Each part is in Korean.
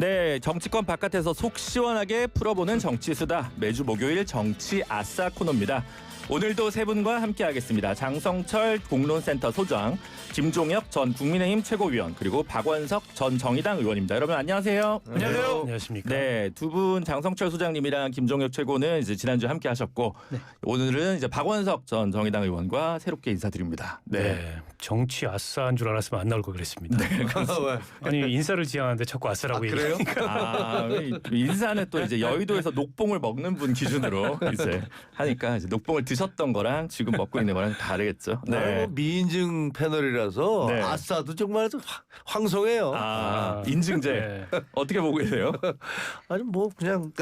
네, 정치권 바깥에서 속 시원하게 풀어보는 정치수다. 매주 목요일 정치 아싸 코너입니다. 오늘도 세 분과 함께하겠습니다. 장성철 공론센터 소장, 김종혁 전 국민의힘 최고위원, 그리고 박원석 전 정의당 의원입니다. 여러분 안녕하세요. 안녕하세요. 안녕하십니까. 네, 두 분 장성철 소장님이랑 김종혁 최고는 이제 지난주 함께하셨고 오늘은 이제 박원석 전 정의당 의원과 새롭게 인사드립니다. 네. 정치 아싸인 줄 알았으면 안 나올 거 그랬습니다. 아니 인사를 지향하는데 자꾸 아싸라고 그래요? 아, 인사는 또 이제 여의도에서 녹봉을 먹는 분 기준으로 이제 하니까 이제 녹봉을 드셨던 거랑 지금 먹고 있는 거랑 다르겠죠. 네. 뭐 미인증 패널이라서 네. 아싸도 정말 황송해요. 인증제 네. 어떻게 보고 계세요? 아니 뭐 그냥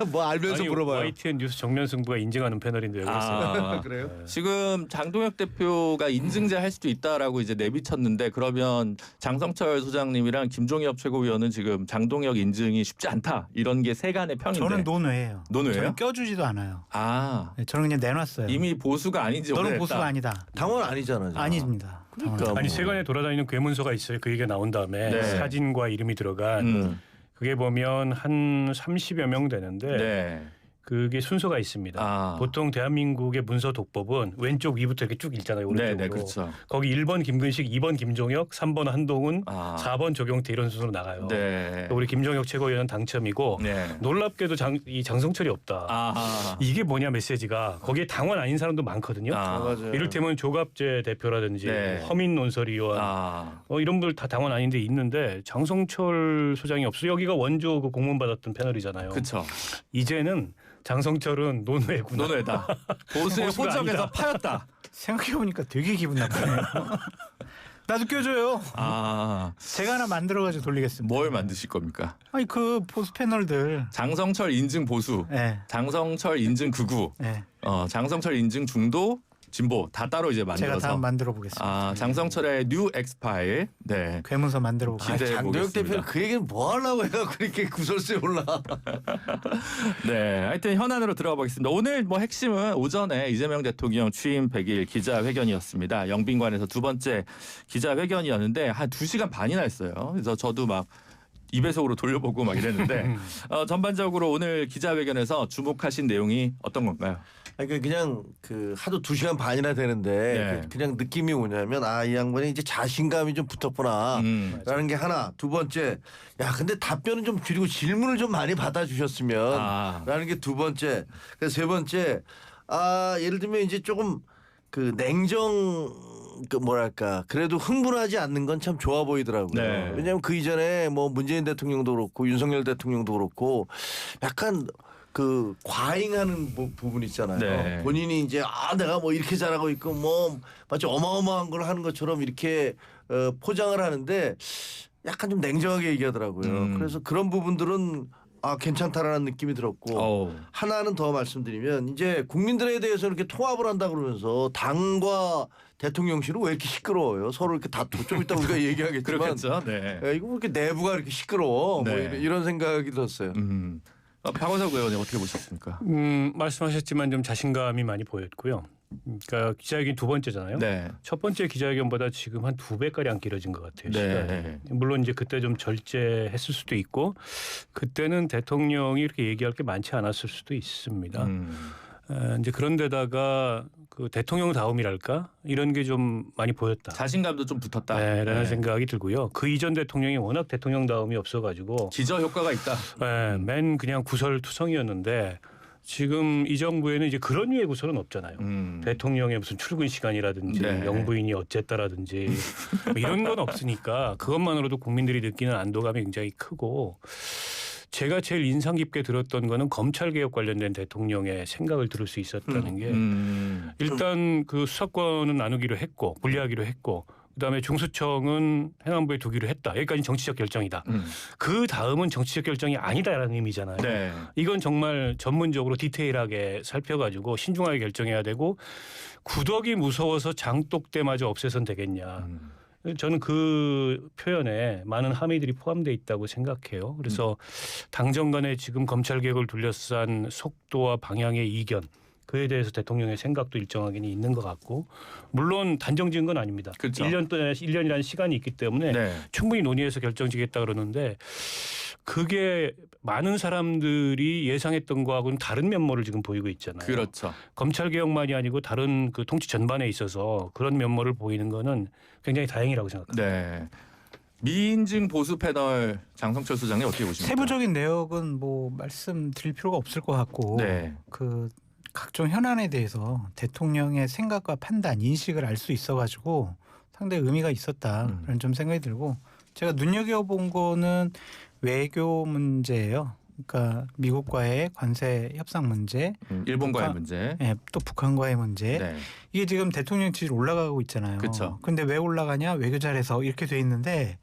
뭐 알면서 아니, 물어봐요. YTN 뉴스 정면 승부가 인증하는 패널인데 왜 그랬어요? 그래요? 지금 장동혁 대표가 인증제 할 수도 있다라고 이제 내비쳤는데 그러면 장성철 소장님이랑 김종혁 최고위원은 지금 장동혁 인증이 쉽지 않다 이런 게 세간의 평인데. 저는 논외예요. 논외예요? 저는 껴주지도 않아요. 아, 네, 저는 그냥 내놨어요. 이미 보수가 아닌지 너는 오래됐다. 보수가 아니다. 당원 아니잖아. 지금. 아닙니다. 그러니까 아니 뭐. 세간에 돌아다니는 괴문서가 있어요. 그 얘기가 나온 다음에 네. 사진과 이름이 들어간 그게 보면 한 30여 명 되는데 네. 그게 순서가 있습니다. 아. 보통 대한민국의 문서 독법은 왼쪽 위부터 이렇게 쭉 읽잖아요. 오른쪽으로. 네, 그렇죠. 거기 1번 김근식, 2번 김종혁, 3번 한동훈, 아. 4번 조경태 이런 순서로 나가요. 네. 우리 김종혁 최고위원은 당첨이고 네. 놀랍게도 이 장성철이 없다. 아. 이게 뭐냐 메시지가 거기에 당원 아닌 사람도 많거든요. 아. 맞아요. 이를테면 조갑재 대표라든지 네. 허민 논설위원 아. 이런 분들 다 당원 아닌데 있는데 장성철 소장이 없어. 여기가 원조 그 공문 받았던 패널이잖아요. 그렇죠. 이제는 장성철은 논외구나. 논외다. 보수의 보수가 호적에서 아니다. 파였다. 생각해보니까 되게 기분 나쁘네요. 나도 껴줘요. 아. 제가 하나 만들어가지고 돌리겠습니다. 뭘 만드실 겁니까? 아니 그 보수 패널들. 장성철 인증 보수, 네. 장성철 인증 극우, 네. 장성철 인증 중도, 진보 다 따로 이제 만들어서. 제가 다 만들어 보겠습니다. 아, 장성철의 뉴 엑스파일. 네. 괴문서 만들어 보겠습니다. 기대해 장동혁 보겠습니다. 대표는 그 얘기는 뭐 하려고 해갖고 그렇게 구설수에 올라. 네, 하여튼 현안으로 들어가 보겠습니다. 오늘 뭐 핵심은 오전에 이재명 대통령 취임 100일 기자회견이었습니다. 영빈관에서 두 번째 기자회견이었는데 한 2시간 반이나 했어요. 그래서 저도 막 2배속으로 돌려보고 막 이랬는데 전반적으로 오늘 기자회견에서 주목하신 내용이 어떤 건가요? 그러니까 그냥 그 하도 2시간 반이나 되는데 네. 그냥 느낌이 뭐냐면 이 양반이 이제 자신감이 좀 붙었구나. 라는 게 하나. 두 번째, 야 근데 답변은 좀 줄이고 질문을 좀 많이 받아주셨으면 라는 게 두 번째. 그래서 세 번째, 예를 들면 이제 조금 그 그 뭐랄까 그래도 흥분하지 않는 건 참 좋아 보이더라고요. 네. 왜냐하면 그 이전에 뭐 문재인 대통령도 그렇고 윤석열 대통령도 그렇고 약간 그 과잉하는 부분 있잖아요. 네. 본인이 이제 내가 뭐 이렇게 잘하고 있고 뭐 마치 어마어마한 걸 하는 것처럼 이렇게 포장을 하는데 약간 좀 냉정하게 얘기하더라고요. 그래서 그런 부분들은 괜찮다라는 느낌이 들었고 하나는 더 말씀드리면 이제 국민들에 대해서 이렇게 통합을 한다 그러면서 당과 대통령실은 왜 이렇게 시끄러워요? 서로 이렇게 다 좀 이따 우리가 얘기하겠지만 그렇겠죠. 네. 이거 왜 이렇게 내부가 이렇게 시끄러워? 네. 뭐 이런 생각이 들었어요. 박원석 의원님 어떻게 보셨습니까? 말씀하셨지만 좀 자신감이 많이 보였고요. 그러니까 기자회견 두 번째잖아요. 네. 첫 번째 기자회견보다 지금 한 2배가량 길어진 것 같아요. 네. 시간이. 물론 이제 그때 좀 절제했을 수도 있고 그때는 대통령이 이렇게 얘기할 게 많지 않았을 수도 있습니다. 이제 그런데다가 그 대통령다움이랄까 이런 게 좀 많이 보였다. 자신감도 좀 붙었다. 라는 생각이 들고요. 그 이전 대통령이 워낙 대통령다움이 없어가지고 기저 효과가 있다. 맨 그냥 구설투성이었는데 지금 이 정부에는 이제 그런 류의 구설은 없잖아요. 대통령의 무슨 출근 시간이라든지 네. 영부인이 어쨌다라든지 뭐 이런 건 없으니까 그것만으로도 국민들이 느끼는 안도감이 굉장히 크고 제가 제일 인상 깊게 들었던 거는 검찰개혁 관련된 대통령의 생각을 들을 수 있었다는 게 일단 그 수사권은 나누기로 했고 분리하기로 했고 그다음에 중수청은 행안부에 두기로 했다. 여기까지 정치적 결정이다. 그 다음은 정치적 결정이 아니다라는 의미잖아요. 네. 이건 정말 전문적으로 디테일하게 살펴가지고 신중하게 결정해야 되고 구더기 무서워서 장독대마저 없애선 되겠냐. 저는 그 표현에 많은 함의들이 포함되어 있다고 생각해요. 그래서 당정 간에 지금 검찰개혁을 둘러싼 속도와 방향의 이견 그에 대해서 대통령의 생각도 일정하게는 있는 것 같고 물론 단정지은 건 아닙니다. 그렇죠. 1년이라는 시간이 있기 때문에 네. 충분히 논의해서 결정지겠다 그러는데 그게 많은 사람들이 예상했던 거하고는 다른 면모를 지금 보이고 있잖아요. 그렇죠. 검찰 개혁만이 아니고 다른 그 통치 전반에 있어서 그런 면모를 보이는 거는 굉장히 다행이라고 생각합니다. 네. 미인증 보수 패널 장성철 소장님 어떻게 보십니까? 세부적인 내역은 뭐 말씀드릴 필요가 없을 것 같고 네. 그 각종 현안에 대해서 대통령의 생각과 판단, 인식을 알 수 있어가지고 상당히 의미가 있었다라는 좀 생각이 들고 제가 눈여겨본 거는 외교 문제예요. 그러니까 미국과의 관세 협상 문제, 일본과의 북한- 문제. 예, 또 북한과의 문제. 네. 이게 지금 대통령 지지율 올라가고 있잖아요. 그쵸. 근데 왜 올라가냐? 외교 잘해서 이렇게 돼 있는데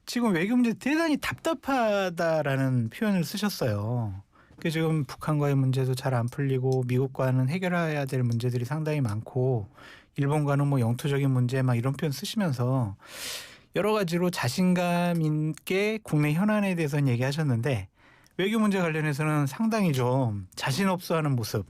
지금 외교 문제 대단히 답답하다라는 표현을 쓰셨어요. 그 지금 북한과의 문제도 잘 안 풀리고 미국과는 해결해야 될 문제들이 상당히 많고 일본과는 뭐 영토적인 문제 막 이런 표현 쓰시면서 여러 가지로 자신감 있게 국내 현안에 대해서는 얘기하셨는데 외교 문제 관련해서는 상당히 좀 자신 없어하는 모습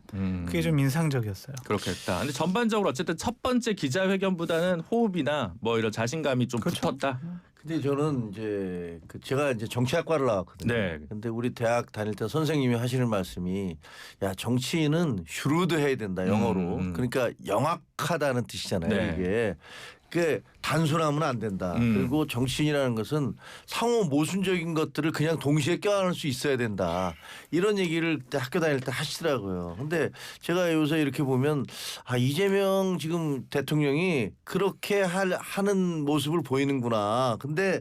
그게 좀 인상적이었어요. 그렇겠다. 근데 전반적으로 어쨌든 첫 번째 기자회견보다는 호흡이나 뭐 이런 자신감이 좀 그렇죠. 붙었다. 근데 저는 이제 제가 이제 정치학과를 나왔거든요. 네. 근데 우리 대학 다닐 때 선생님이 하시는 말씀이 야 정치인은 슈루드 해야 된다 영어로. 그러니까 영악하다는 뜻이잖아요. 네. 이게. 그 단순하면 안 된다. 그리고 정치인이라는 것은 상호 모순적인 것들을 그냥 동시에 껴안을 수 있어야 된다. 이런 얘기를 학교 다닐 때 하시더라고요. 근데 제가 요새 이렇게 보면 아 이재명 지금 대통령이 그렇게 하는 모습을 보이는구나. 근데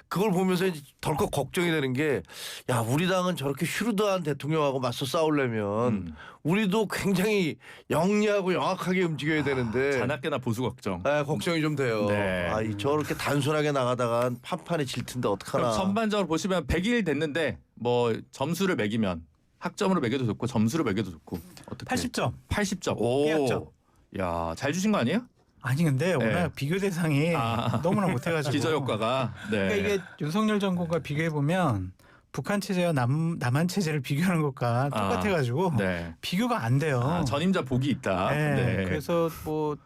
그걸 보면서 이제 덜컥 걱정이 되는 게 야 우리 당은 저렇게 슈루드한 대통령하고 맞서 싸우려면 우리도 굉장히 영리하고 영악하게 움직여야 되는데 자나깨나 보수 걱정. 걱정이 좀 돼요. 네. 저렇게 단순하게 나가다가 판판에 질 텐데 어떡하나. 그럼 전반적으로 보시면 100일 됐는데 뭐 점수를 매기면 학점으로 매겨도 좋고 점수를 매겨도 좋고 어떻게? 80점. 80점. 오. 삐약점. 야, 잘 주신 거 아니에요? 아니 근데 워낙 비교 대상이 너무나 못해가지고 기저 효과가. 네. 그러니까 이게 윤석열 정권과 비교해 보면 북한 체제와 남한 체제를 비교하는 것과 똑같아가지고 네. 비교가 안 돼요. 전임자 복이 있다. 네. 네. 그래서 뭐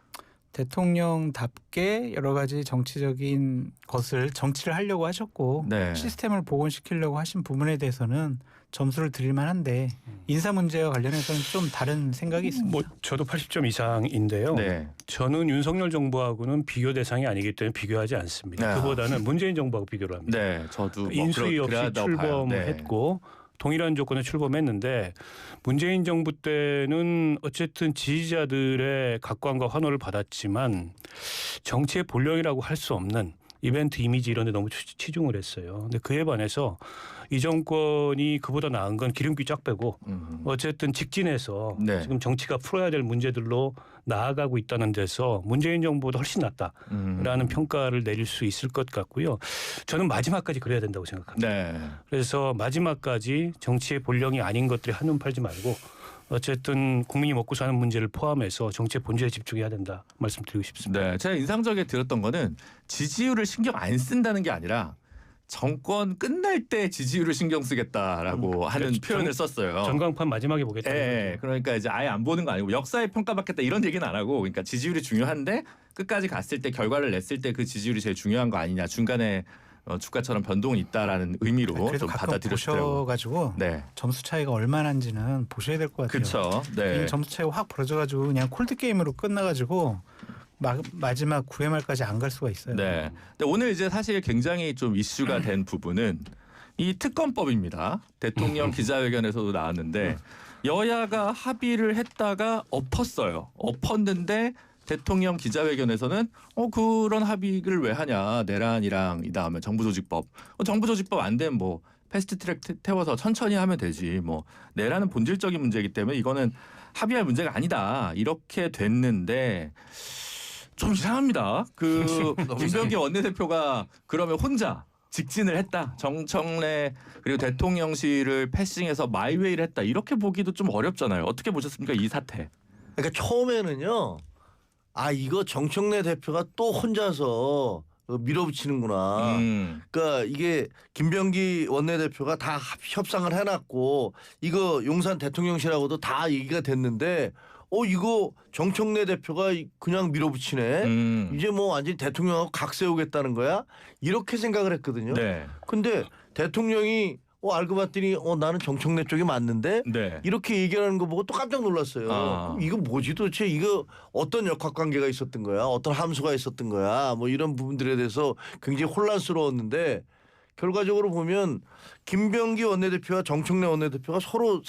대통령답게 여러 가지 정치적인 것을 정치를 하려고 하셨고 네. 시스템을 복원시키려고 하신 부분에 대해서는 점수를 드릴 만한데 인사 문제와 관련해서는 좀 다른 생각이 있습니다. 뭐 저도 80점 이상인데요. 네. 저는 윤석열 정부하고는 비교 대상이 아니기 때문에 비교하지 않습니다. 네. 그보다는 문재인 정부하고 비교를 합니다. 네, 저도 뭐 인수위 없이 그래야다고 봐요. 네. 출범했고 동일한 조건에 출범했는데 문재인 정부 때는 어쨌든 지지자들의 각광과 환호를 받았지만 정치의 본령이라고 할 수 없는 이벤트 이미지 이런 데 너무 치중을 했어요. 근데 그에 반해서 이 정권이 그보다 나은 건 기름기 쫙 빼고 어쨌든 직진해서 네. 지금 정치가 풀어야 될 문제들로 나아가고 있다는 데서 문재인 정부보다 훨씬 낫다라는 평가를 내릴 수 있을 것 같고요. 저는 마지막까지 그래야 된다고 생각합니다. 네. 그래서 마지막까지 정치의 본령이 아닌 것들이 한눈 팔지 말고 어쨌든 국민이 먹고 사는 문제를 포함해서 정치의 본질에 집중해야 된다 말씀드리고 싶습니다. 네. 제가 인상적이게 들었던 거는 지지율을 신경 안 쓴다는 게 아니라 정권 끝날 때 지지율을 신경 쓰겠다라고 하는 그렇죠. 표현을 썼어요. 전광판 마지막에 보겠다는 예, 거죠. 그러니까 이제 아예 안 보는 거 아니고 역사에 평가받겠다 이런 얘기는 안 하고 그러니까 지지율이 중요한데 끝까지 갔을 때 결과를 냈을 때 그 지지율이 제일 중요한 거 아니냐 중간에 주가처럼 변동이 있다라는 의미로 그래도 좀 가끔 받아들여주더라고요. 보셔가지고 네, 점수 차이가 얼마나인지는 보셔야 될 것 같아요. 그렇죠. 네, 이 점수 차이가 확 벌어져가지고 그냥 콜드 게임으로 끝나가지고 마지막 9회 말까지 안 갈 수가 있어요. 네. 근데 오늘 이제 사실 굉장히 좀 이슈가 된 부분은 이 특검법입니다. 대통령 기자회견에서도 나왔는데 여야가 합의를 했다가 엎었어요. 엎었는데 대통령 기자회견에서는 그런 합의를 왜 하냐 내란이랑 이 다음에 정부조직법 정부조직법 안 되면 뭐 패스트트랙 태워서 천천히 하면 되지 뭐 내란은 본질적인 문제이기 때문에 이거는 합의할 문제가 아니다 이렇게 됐는데 좀 이상합니다. 그 김병기 원내대표가 그러면 혼자 직진을 했다. 정청래 그리고 대통령실을 패싱해서 마이웨이를 했다. 이렇게 보기도 좀 어렵잖아요. 어떻게 보셨습니까? 이 사태. 그러니까 처음에는요. 이거 정청래 대표가 또 혼자서 밀어붙이는구나. 그러니까 이게 김병기 원내대표가 다 협상을 해놨고 이거 용산 대통령실하고도 다 얘기가 됐는데 이거 정청래 대표가 그냥 밀어붙이네. 이제 뭐 완전히 대통령하고 각 세우겠다는 거야. 이렇게 생각을 했거든요. 네. 근데 대통령이 알고 봤더니 나는 정청래 쪽이 맞는데 네. 이렇게 얘기하는 거 보고 또 깜짝 놀랐어요. 아. 그럼 이거 뭐지 도대체 이거 어떤 역학관계가 있었던 거야? 어떤 함수가 있었던 거야? 뭐 이런 부분들에 대해서 굉장히 혼란스러웠는데 결과적으로 보면 김병기 원내대표와 정청래 원내대표가 서로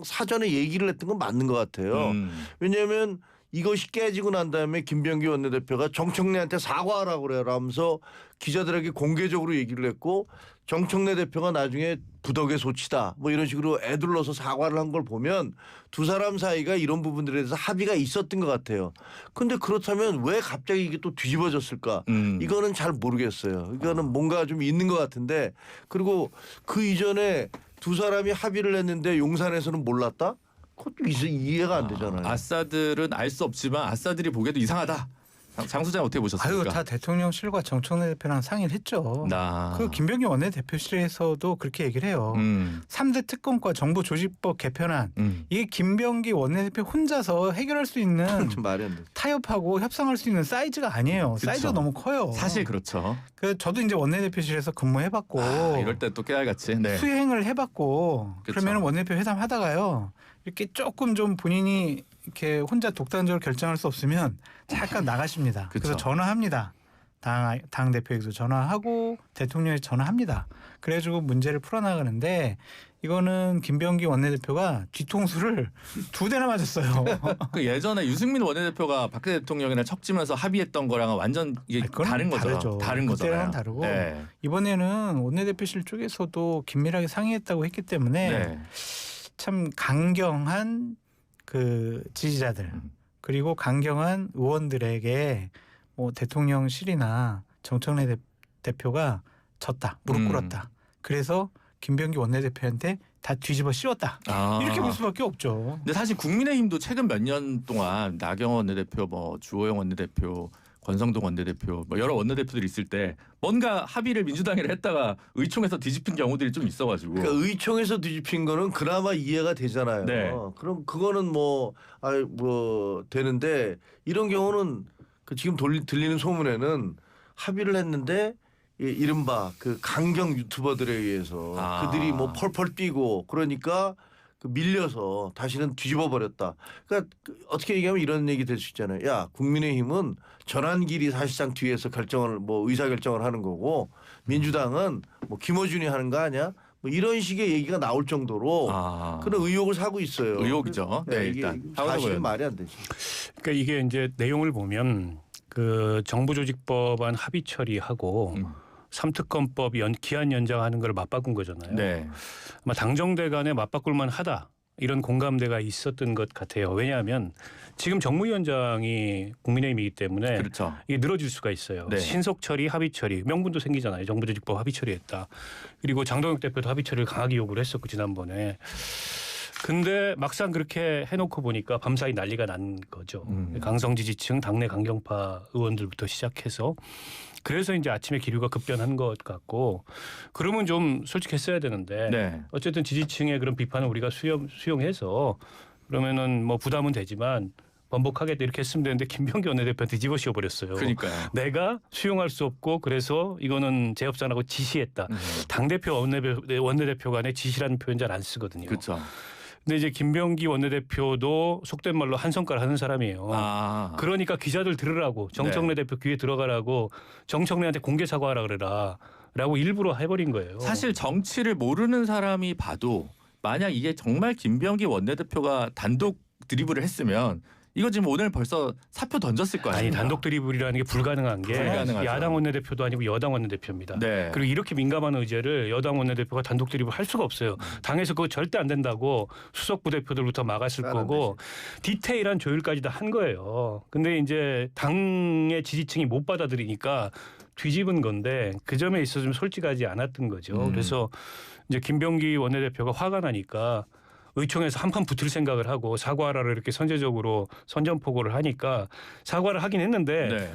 사전에 얘기를 했던 건 맞는 것 같아요. 왜냐하면 이것이 깨지고 난 다음에 김병기 원내대표가 정청래한테 사과하라고 그래라면서 기자들에게 공개적으로 얘기를 했고 정청래 대표가 나중에 부덕의 소치다 뭐 이런 식으로 애둘러서 사과를 한 걸 보면 두 사람 사이가 이런 부분들에 대해서 합의가 있었던 것 같아요. 근데 그렇다면 왜 갑자기 이게 또 뒤집어졌을까? 이거는 잘 모르겠어요. 이거는 뭔가 좀 있는 것 같은데 그리고 그 이전에 두 사람이 합의를 했는데 용산에서는 몰랐다? 그것도 이해가 안 되잖아요. 아싸들은 알 수 없지만 아싸들이 보기에도 이상하다. 장 소장 어떻게 보셨습니까? 아유 다 대통령실과 정청래 대표랑 상의를 했죠. 그 김병기 원내대표실에서도 그렇게 얘기를 해요. 3대 특검과 정부조직법 개편안 이게 김병기 원내대표 혼자서 해결할 수 있는 좀 말이 안 돼. 타협하고 협상할 수 있는 사이즈가 아니에요. 그쵸. 사이즈가 너무 커요. 사실 그렇죠. 그 저도 이제 원내대표실에서 근무해봤고 이럴 때 또 깨알같이. 네. 수행을 해봤고 그쵸. 그러면 원내대표 회담하다가요 이렇게 조금 좀 본인이 이렇게 혼자 독단적으로 결정할 수 없으면 잠깐 나가십니다. 그쵸. 그래서 전화합니다. 당 대표에게도 전화하고 대통령에 전화합니다. 그래가지고 문제를 풀어나가는데 이거는 김병기 원내대표가 뒤통수를 2대나 맞았어요. 그 예전에 유승민 원내대표가 박근혜 대통령이랑 척지면서 합의했던 거랑은 완전 이게 아니, 그건 다른 거죠. 다르죠. 다른 그때랑은 거잖아요. 다르고 네. 이번에는 원내대표실 쪽에서도 긴밀하게 상의했다고 했기 때문에 네. 참 강경한 그 지지자들 그리고 강경한 의원들에게 뭐 대통령실이나 정청래 대표가 졌다 무릎 꿇었다. 그래서 김병기 원내대표한테 다 뒤집어 씌웠다. 이렇게 볼 수밖에 없죠. 근데 사실 국민의힘도 최근 몇 년 동안 나경원 원내대표, 뭐 주호영 원내대표, 권성동 원내대표, 뭐 여러 원내대표들이 있을 때 뭔가 합의를 민주당이랑 했다가 의총에서 뒤집힌 경우들이 좀 있어가지고. 그러니까 의총에서 뒤집힌 거는 그나마 이해가 되잖아요. 네. 그럼 그거는 뭐 되는데 이런 경우는 그 지금 들리는 소문에는 합의를 했는데 이른바 그 강경 유튜버들에 의해서 그들이 뭐 펄펄 뛰고 그러니까 그 밀려서 다시는 뒤집어 버렸다. 그러니까 어떻게 얘기하면 이런 얘기 될 수 있잖아요. 야, 국민의힘은 전환길이 사실상 뒤에서 의사 결정을 하는 거고 민주당은 뭐 김어준이 하는 거 아니야? 뭐 이런 식의 얘기가 나올 정도로 그런 의혹을 사고 있어요. 의혹이죠. 네, 이게 일단 사실은 말이 안 되지. 그러니까 이게 이제 내용을 보면 그 정부조직법안 합의 처리하고 삼특검법 기한 연장하는 걸 맞바꾼 거잖아요. 네. 아마 당정대 간에 맞바꿀 만하다 이런 공감대가 있었던 것 같아요. 왜냐하면 지금 정무위원장이 국민의힘이기 때문에 그렇죠. 이게 늘어질 수가 있어요. 네. 신속 처리, 합의 처리, 명분도 생기잖아요. 정부조직법 합의 처리했다. 그리고 장동혁 대표도 합의 처리를 강하게 요구를 했었고 지난번에. 근데 막상 그렇게 해놓고 보니까 밤사이 난리가 난 거죠. 강성 지지층, 당내 강경파 의원들부터 시작해서 그래서 이제 아침에 기류가 급변한 것 같고 그러면 좀 솔직했어야 되는데 네. 어쨌든 지지층의 그런 비판을 우리가 수용해서 그러면은 뭐 부담은 되지만 번복하겠다 이렇게 했으면 되는데 김병기 원내대표한테 뒤집어 씌워버렸어요. 그러니까요. 내가 수용할 수 없고 그래서 이거는 재협상하고 지시했다. 당대표 원내대표 간에 지시라는 표현 잘 안 쓰거든요. 그렇죠. 근데 이제 김병기 원내대표도 속된 말로 한 손가락 하는 사람이에요. 그러니까 기자들 들으라고 정청래 대표 귀에 들어가라고 정청래한테 공개 사과하라 그래라라고 일부러 해버린 거예요. 사실 정치를 모르는 사람이 봐도 만약 이게 정말 김병기 원내대표가 단독 드리블을 했으면 이거 지금 오늘 벌써 사표 던졌을 거 아니에요. 아니 단독 드리블이라는 게 불가능한 게 불가능하죠. 야당 원내대표도 아니고 여당 원내대표입니다. 네. 그리고 이렇게 민감한 의제를 여당 원내대표가 단독 드리블 할 수가 없어요. 당에서 그거 절대 안 된다고 수석 부대표들부터 막았을 거고 디테일한 조율까지 다 한 거예요. 근데 이제 당의 지지층이 못 받아들이니까 뒤집은 건데 그 점에 있어서 좀 솔직하지 않았던 거죠. 그래서 이제 김병기 원내대표가 화가 나니까 의총에서 한판 붙을 생각을 하고 사과하라를 이렇게 선제적으로 선전포고를 하니까 사과를 하긴 했는데 네.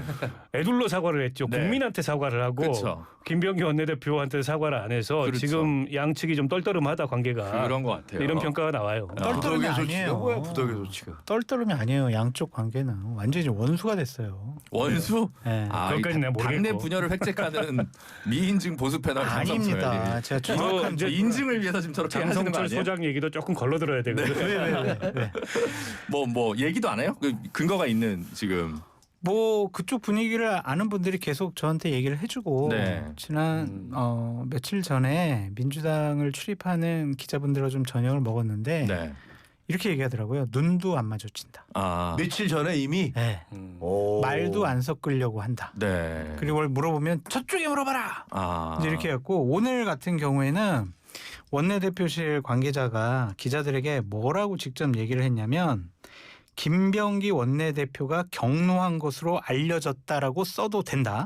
애둘러 사과를 했죠. 네. 국민한테 사과를 하고 그렇죠. 김병기 원내대표한테 사과를 안 해서 그렇죠. 지금 양측이 좀 떨떠름하다 관계가. 그런 것 같아요. 이런 평가가 나와요. 떨떠름이 부덕의 조치가 아니에요. 뭐야 부덕의 조치가. 떨떠름이 아니에요. 양쪽 관계는 완전히 원수가 됐어요. 원수? 네. 그것까지는 내가 모르겠고. 당내 분열을 획책하는 미인증 보수 패널 아닙니다. 제가 정확한 이제 인증을 위해서 지금 저렇게 하시는 거 장성철 아니에요? 소장 얘기도 조금 걸러 들어야 되거든요. 왜? 뭐 얘기도 안 해요? 그 근거가 있는 지금. 뭐 그쪽 분위기를 아는 분들이 계속 저한테 얘기를 해주고 네. 지난 며칠 전에 민주당을 출입하는 기자분들과 좀 저녁을 먹었는데 네. 이렇게 얘기하더라고요. 눈도 안 마주친다. 아. 며칠 전에 이미 네. 오. 말도 안 섞으려고 한다. 네. 그리고 뭘 물어보면 저쪽에 물어봐라. 아. 이제 이렇게 해갖고 오늘 같은 경우에는 원내대표실 관계자가 기자들에게 뭐라고 직접 얘기를 했냐면 김병기 원내대표가 경로한 것으로 알려졌다라고 써도 된다.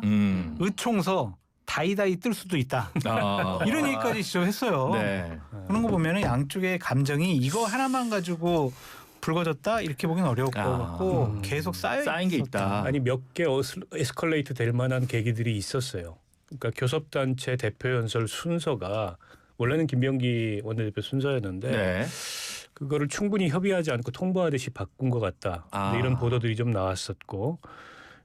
의총서 다이다이 뜰 수도 있다. 아. 이런 얘기까지 지적했어요. 네. 그런 거 보면은 양쪽의 감정이 이거 하나만 가지고 불거졌다 이렇게 보기는 어려울 것 같고 계속 쌓인 게 있다. 아니 몇 개 에스컬레이트 될 만한 계기들이 있었어요. 그러니까 교섭단체 대표 연설 순서가 원래는 김병기 원내대표 순서였는데 네. 그거를 충분히 협의하지 않고 통보하듯이 바꾼 것 같다. 아. 이런 보도들이 좀 나왔었고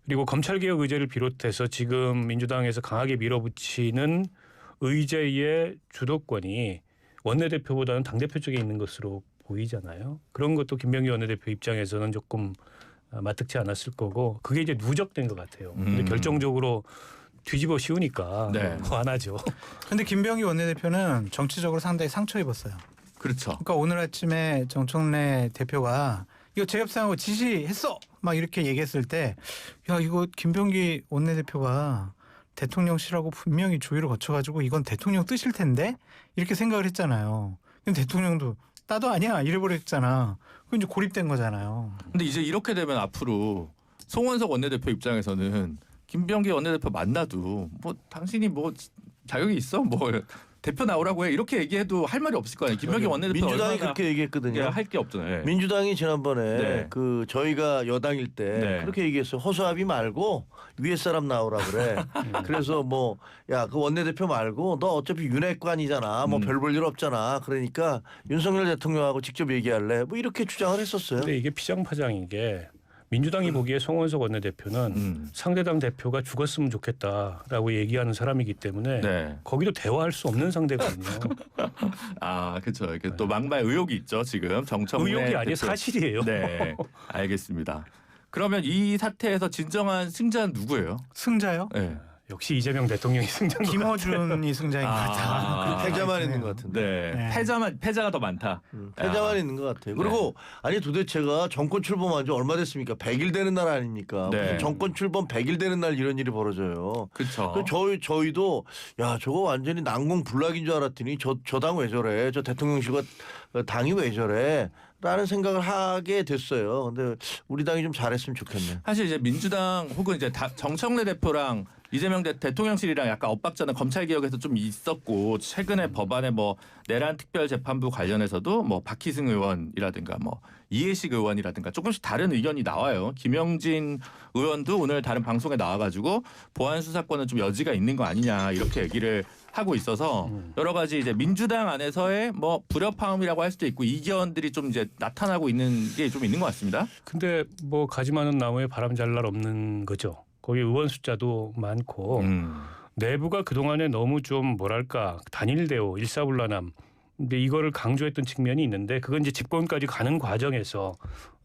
그리고 검찰개혁 의제를 비롯해서 지금 민주당에서 강하게 밀어붙이는 의제의 주도권이 원내대표보다는 당대표 쪽에 있는 것으로 보이잖아요. 그런 것도 김병기 원내대표 입장에서는 조금 마뜩지 않았을 거고 그게 이제 누적된 것 같아요. 근데 결정적으로 뒤집어 씌우니까 네. 화나죠. 근데 김병기 원내대표는 정치적으로 상당히 상처 입었어요. 그렇죠. 그러니까 오늘 아침에 정청래 대표가 이거 재협상하고 지시했어 막 이렇게 얘기했을 때 야 이거 김병기 원내대표가 대통령실하고 분명히 조율을 거쳐가지고 이건 대통령 뜻일 텐데 이렇게 생각을 했잖아요. 근데 대통령도 나도 아니야 이래버렸잖아. 그럼 이제 고립된 거잖아요. 근데 이제 이렇게 되면 앞으로 송원석 원내대표 입장에서는 김병기 원내대표 만나도 뭐 당신이 뭐 자격이 있어? 뭐 대표 나오라고 해 이렇게 얘기해도 할 말이 없을 거 아니에요. 김병기 원내대표 민주당이 얼마나 그렇게 얘기했거든요. 할 게 없잖아요. 네. 민주당이 지난번에 네. 그 저희가 여당일 때 네. 그렇게 얘기했어요. 허수아비 말고 위에 사람 나오라 그래. 그래서 뭐 야 그 원내대표 말고 너 어차피 윤핵관이잖아. 뭐 별 볼 일 없잖아. 그러니까 윤석열 대통령하고 직접 얘기할래. 뭐 이렇게 주장을 했었어요. 근데 이게 피장파장인 게 민주당이 보기에 송원석 원내대표는 상대당 대표가 죽었으면 좋겠다라고 얘기하는 사람이기 때문에 네. 거기도 대화할 수 없는 상대거든요. 아 그렇죠. 이렇게 또 막말 의혹이 있죠. 지금 정청래 의혹이 아니에요. 대표. 사실이에요. 네, 알겠습니다. 그러면 이 사태에서 진정한 승자는 누구예요? 승자요? 네. 역시 이재명 대통령이 승자인 것 같아요. 김어준이 승자인 것 같아. 패자만 있는 것 같은데. 네. 네. 패자가 더 많다. 패자만 있는 것 같아요. 그리고 아니 도대체가 정권 출범한 지 얼마 됐습니까? 100일 되는 날 아닙니까? 네. 무슨 정권 출범 100일 되는 날 이런 일이 벌어져요. 그렇죠. 저희도 야 저거 완전히 난공불락인 줄 알았더니 저 당 왜 저래? 저 대통령실과 당이 왜 저래? 라는 생각을 하게 됐어요. 근데 우리 당이 좀 잘했으면 좋겠네. 사실 이제 민주당 혹은 이제 정청래 대표랑 이재명 대통령실이랑 약간 엇박자는 검찰 개혁에서 좀 있었고 최근에 법안에 뭐 내란 특별재판부 관련해서도 뭐 박희승 의원이라든가 뭐 이해식 의원이라든가 조금씩 다른 의견이 나와요. 김영진 의원도 오늘 다른 방송에 나와가지고 보안 수사권은 좀 여지가 있는 거 아니냐 이렇게 얘기를 하고 있어서 여러 가지 이제 민주당 안에서의 뭐 불협화음이라고 할 수도 있고 이견들이 좀 이제 나타나고 있는 게 좀 있는 것 같습니다. 근데 뭐 가지 많은 나무에 바람 잘 날 없는 거죠. 거기 의원 숫자도 많고 내부가 그동안에 너무 좀 뭐랄까 단일대오 일사불란함 근데 이거를 강조했던 측면이 있는데 그건 이제 집권까지 가는 과정에서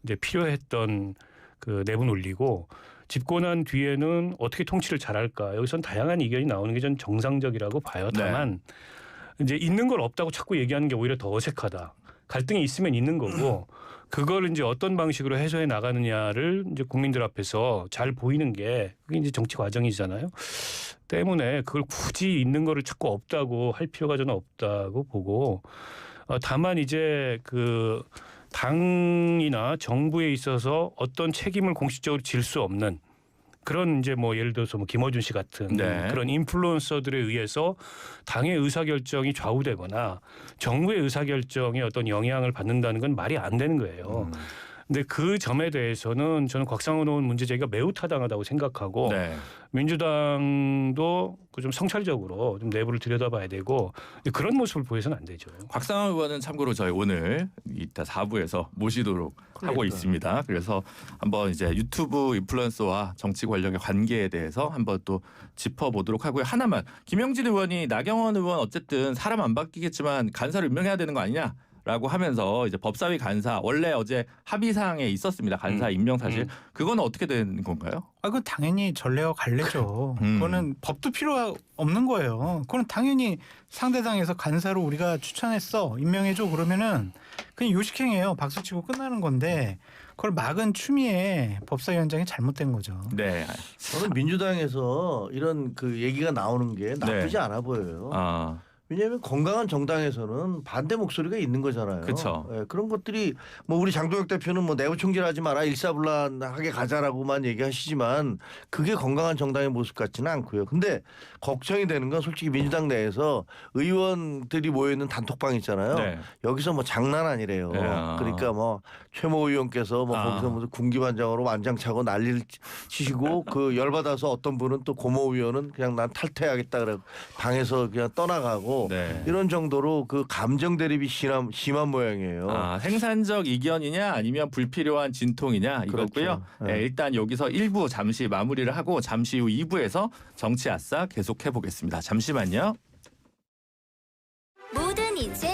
이제 필요했던 그 내부 논리고 집권한 뒤에는 어떻게 통치를 잘할까 여기선 다양한 의견이 나오는 게 전 정상적이라고 봐요. 다만 이제 있는 걸 없다고 자꾸 얘기하는 게 오히려 더 어색하다. 갈등이 있으면 있는 거고 그걸 이제 어떤 방식으로 해소해 나가느냐를 이제 국민들 앞에서 잘 보이는 게 그게 이제 정치 과정이잖아요. 때문에 그걸 굳이 있는 거를 자꾸 없다고 할 필요가 저는 없다고 보고 다만 이제 그 당이나 정부에 있어서 어떤 책임을 공식적으로 질 수 없는 그런 이제 뭐 예를 들어서 뭐 김어준 씨 같은 네. 그런 인플루언서들에 의해서 당의 의사결정이 좌우되거나 정부의 의사결정에 어떤 영향을 받는다는 건 말이 안 되는 거예요. 근데 그 점에 대해서는 저는 곽상원 의원 문제 제기가 매우 타당하다고 생각하고 네. 민주당도 그 좀 성찰적으로 좀 내부를 들여다봐야 되고 그런 모습을 보여서는 안 되죠. 곽상원 의원은 참고로 저희 오늘 이따 4부에서 모시도록 하고 있습니다. 그래서 한번 이제 유튜브 인플루언서와 정치 권력의 관계에 대해서 한번 또 짚어보도록 하고요. 하나만 김영진 의원이 나경원 의원 어쨌든 사람 안 바뀌겠지만 간사를 임명해야 되는 거 아니냐? 라고 하면서 이제 법사위 간사 원래 어제 합의사항에 있었습니다. 간사 임명 사실 그건 어떻게 된 건가요? 아, 그건 당연히 전례와 관례죠. 그거는 법도 필요가 없는 거예요. 그건 당연히 상대당에서 간사로 우리가 추천했어 임명해줘 그러면은 그냥 요식행이에요. 박수 치고 끝나는 건데 그걸 막은 추미애 법사위원장이 잘못된 거죠. 네. 저는 민주당에서 이런 그 얘기가 나오는 게 나쁘지 않아 보여요. 아, 왜냐하면 건강한 정당에서는 반대 목소리가 있는 거잖아요. 그쵸. 예, 그런 것들이 뭐 우리 장동혁 대표는 뭐 내부 총질하지 마라 일사불란하게 가자라고만 얘기하시지만 그게 건강한 정당의 모습 같지는 않고요. 근데 걱정이 되는 건 솔직히 민주당 내에서 의원들이 모여 있는 단톡방 있잖아요. 네. 여기서 뭐 장난 아니래요. 네. 그러니까 뭐 최모 의원께서 뭐 거기서 무슨 군기반장으로 완장차고 난리를 치시고 그 열받아서 어떤 분은 또 고모 의원은 그냥 난 탈퇴하겠다 그래 방에서 그냥 떠나가고 네. 이런 정도로 그 감정 대립이 심한 모양이에요. 아, 생산적 이견이냐 아니면 불필요한 진통이냐 이거고요. 그렇죠. 네, 네. 일단 여기서 1부 잠시 마무리를 하고 잠시 후 2부에서 정치 아싸 계속해 보겠습니다. 잠시만요. 모든 인생